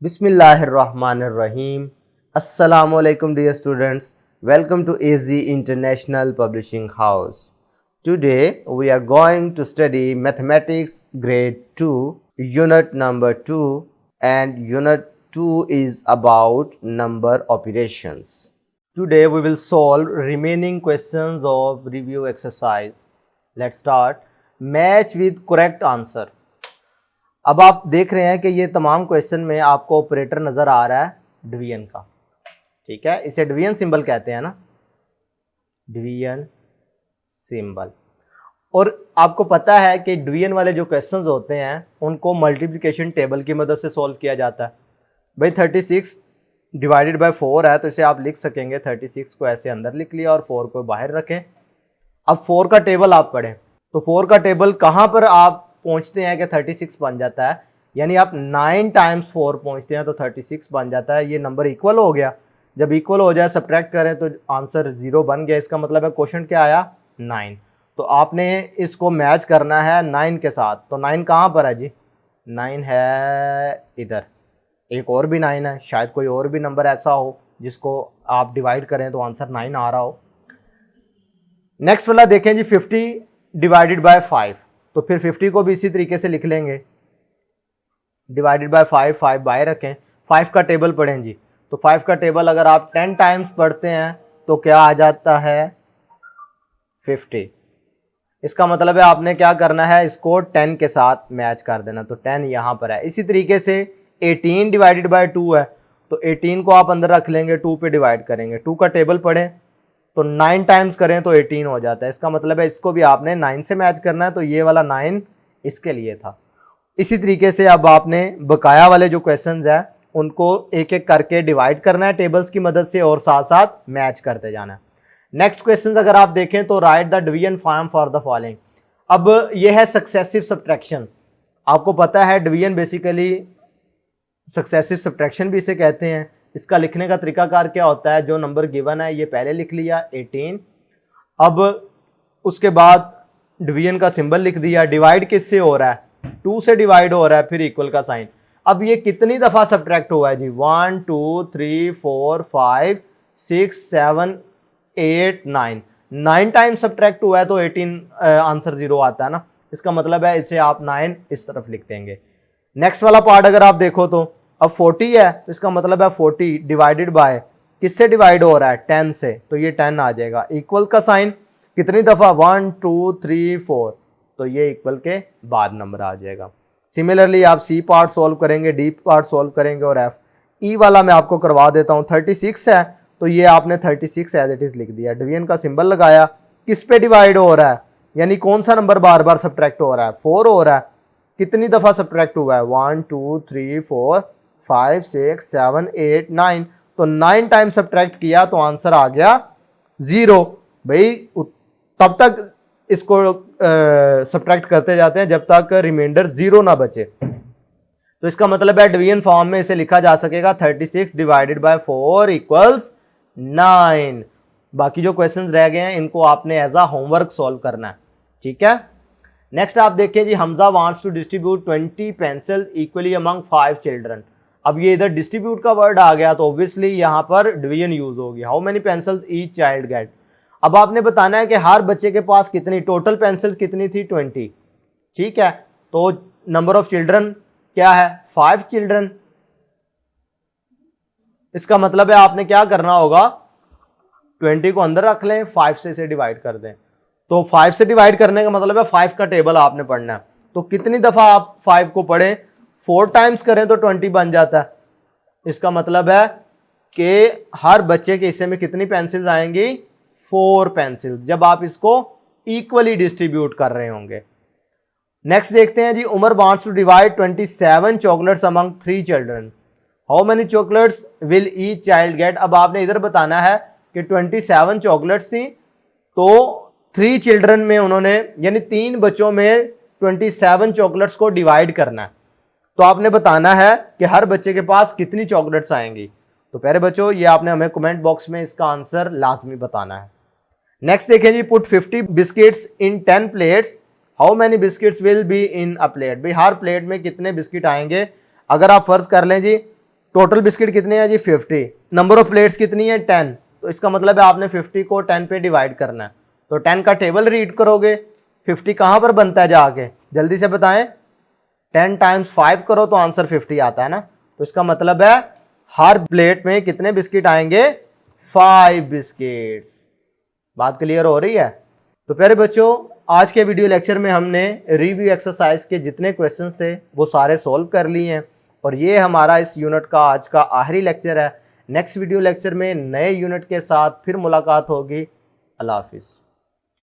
Bismillahirrahmanirrahim. Assalamualaikum dear students. Welcome to AZ International Publishing House. Today we are going to study Mathematics Grade 2, Unit number 2, and Unit 2 is about number operations. Today we will solve remaining questions of review exercise. Let's start. Match with correct answer. अब आप देख रहे हैं कि ये तमाम question में आपको ऑपरेटर नज़र आ रहा है डिवीजन का, ठीक है। इसे डिवीजन सिंबल कहते हैं ना, डिवीजन सिंबल। और आपको पता है कि डिवीजन वाले जो क्वेश्चंस होते हैं उनको मल्टीप्लिकेशन टेबल की मदद से सॉल्व किया जाता है। भाई 36 डिवाइडेड बाय 4 है तो इसे आप लिख सकेंगे, 36 को ऐसे अंदर लिख लिया और 4 को बाहर रखें। अब 4 का टेबल आप पढ़ें तो 4 का टेबल कहाँ पर आप पहुंचते हैं कि 36 बन जाता है, यानी आप 9 टाइम्स 4 पहुंचते हैं तो 36 बन जाता है। ये नंबर इक्वल हो गया। जब इक्वल हो जाए सब्ट्रैक्ट करें तो आंसर 0 बन गया। इसका मतलब है क्वेश्चन क्या आया, 9। तो आपने इसको मैच करना है 9 के साथ। तो 9 कहाँ पर है जी, 9 है इधर। एक और भी 9 है, शायद कोई और भी नंबर ऐसा हो जिसको आप डिवाइड करें तो आंसर 9 आ रहा हो। नेक्स्ट वाला देखें जी, 50 डिवाइडेड बाय 5। तो फिर 50 को भी इसी तरीके से लिख लेंगे, डिवाइडेड बाय 5, 5 बाय रखें। 5 का टेबल पढ़ें जी। तो 5 का टेबल अगर आप 10 टाइम्स पढ़ते हैं तो क्या आ जाता है, 50। इसका मतलब है आपने क्या करना है, इसको 10 के साथ मैच कर देना। तो 10 यहाँ पर है। इसी तरीके से 18 डिवाइडेड बाय 2 है तो 18 को आप अंदर रख लेंगे, 2 पे डिवाइड करेंगे। 2 का टेबल पढ़ें तो 9 टाइम्स करें तो 18 हो जाता है। इसका मतलब है इसको भी आपने 9 से मैच करना है। तो ये वाला 9 इसके लिए था। इसी तरीके से अब आपने बकाया वाले जो क्वेश्चंस है उनको एक एक करके डिवाइड करना है टेबल्स की मदद से और साथ साथ मैच करते जाना है। नेक्स्ट क्वेश्चन अगर आप देखें तो right the division form for the following. अब ये है सक्सेसिव सब्ट्रैक्शन। आपको पता है डिवीजन बेसिकली सक्सेसिव सब्ट्रैक्शन भी इसे कहते हैं। इसका लिखने का तरीकाकार क्या होता है, जो नंबर गिवन है ये पहले लिख लिया 18, अब उसके बाद डिवीजन का सिंबल लिख दिया। डिवाइड किससे हो रहा है, 2 से डिवाइड हो रहा है, फिर इक्वल का साइन। अब ये कितनी दफ़ा सब्ट्रैक्ट हुआ है जी, 1 2 3 4 5 6 7 8 9, 9 टाइम सब्ट्रैक्ट हुआ है तो 18 आंसर 0 आता है ना। इसका मतलब है इसे आप 9 इस तरफ लिख देंगे। नेक्स्ट वाला पार्ट अगर आप देखो तो अब 40 है तो इसका मतलब है 40 डिवाइडेड बाय किससे डिवाइड हो रहा है, 10 से, तो ये 10 आ जाएगा। इक्वल का साइन कितनी दफ़ा, 1 2 3 4, तो ये इक्वल के बाद नंबर आ जाएगा। सिमिलरली आप सी पार्ट सॉल्व करेंगे, डी पार्ट सॉल्व करेंगे और एफ। ई वाला मैं आपको करवा देता हूँ। 36 है तो ये आपने 36 एज इट इज़ लिख दिया। डिवीजन का सिंबल लगाया, किस पे डिवाइड हो रहा है, यानी कौन सा नंबर बार बार सब्ट्रैक्ट हो रहा है, 4 हो रहा है। कितनी दफ़ा सब्ट्रैक्ट हुआ है, 1 2 3 4 5 6 7 8 9, तो 9 टाइम सब्ट्रैक्ट किया तो आंसर आ गया 0। भाई तब तक इसको सब्ट्रैक्ट करते जाते हैं जब तक रिमाइंडर 0 ना बचे। तो इसका मतलब है डिवीजन फॉर्म में इसे लिखा जा सकेगा 36 डिवाइडेड बाय 4 इक्वल्स 9। बाकी जो क्वेश्चंस रह गए हैं इनको आपने एज अ होमवर्क सॉल्व करना है, ठीक है। नेक्स्ट आप देखिए जी, Hamza wants to distribute 20 pencil equally among 5 children. अब ये इधर डिस्ट्रीब्यूट का वर्ड आ गया तो ऑब्वियसली यहाँ पर डिवीजन यूज होगी। How many pencils each child get. अब आपने बताना है कि हर बच्चे के पास कितनी, टोटल पेंसिल्स कितनी थी, 20, ठीक है। तो नंबर ऑफ चिल्ड्रन क्या है, 5 चिल्ड्रन। इसका मतलब है आपने क्या करना होगा, 20 को अंदर रख लें, 5 से इसे डिवाइड कर दें। तो 5 से डिवाइड करने का मतलब है 5 का टेबल आपने पढ़ना है। तो कितनी दफा आप 5 को पढ़ें, 4 टाइम्स करें तो 20 बन जाता है। इसका मतलब है कि हर बच्चे के हिस्से में कितनी पेंसिल्स आएंगी, 4 पेंसिल, जब आप इसको इक्वली डिस्ट्रीब्यूट कर रहे होंगे। नेक्स्ट देखते हैं जी, Umar wants to divide 27 chocolates among 3 children. How many chocolates will each child get. अब आपने इधर बताना है कि 27 चॉकलेट्स थी तो 3 चिल्ड्रन में उन्होंने, यानी 3 बच्चों में 27 चॉकलेट्स को डिवाइड करना है। तो आपने बताना है कि हर बच्चे के पास कितनी चॉकलेट्स आएंगी। तो प्यारे बच्चों ये आपने हमें कमेंट बॉक्स में इसका आंसर लाजमी बताना है। नेक्स्ट देखें जी, put 50 biscuits in 10 plates. How many biscuits will be in a plate. भाई हर प्लेट में कितने बिस्किट आएंगे। अगर आप फर्ज कर लें जी टोटल बिस्किट कितने हैं जी 50, नंबर ऑफ प्लेट्स कितनी है 10, तो इसका मतलब है आपने 50 को 10 पे डिवाइड करना है। तो 10 का टेबल रीड करोगे, 50 कहाँ पर बनता है जाके, जल्दी से बताएं। 10 टाइम्स 5 करो तो आंसर 50 आता है ना। तो इसका मतलब है हर प्लेट में कितने बिस्किट आएंगे, 5 बिस्किट्स। बात क्लियर हो रही है। तो प्यारे बच्चों, आज के वीडियो लेक्चर में हमने रिव्यू एक्सरसाइज के जितने क्वेश्चंस थे वो सारे सॉल्व कर लिए हैं, और ये हमारा इस यूनिट का आज का आखिरी लेक्चर है। नेक्स्ट वीडियो लेक्चर में नए यूनिट के साथ फिर मुलाकात होगी। अल्लाह हाफिज़।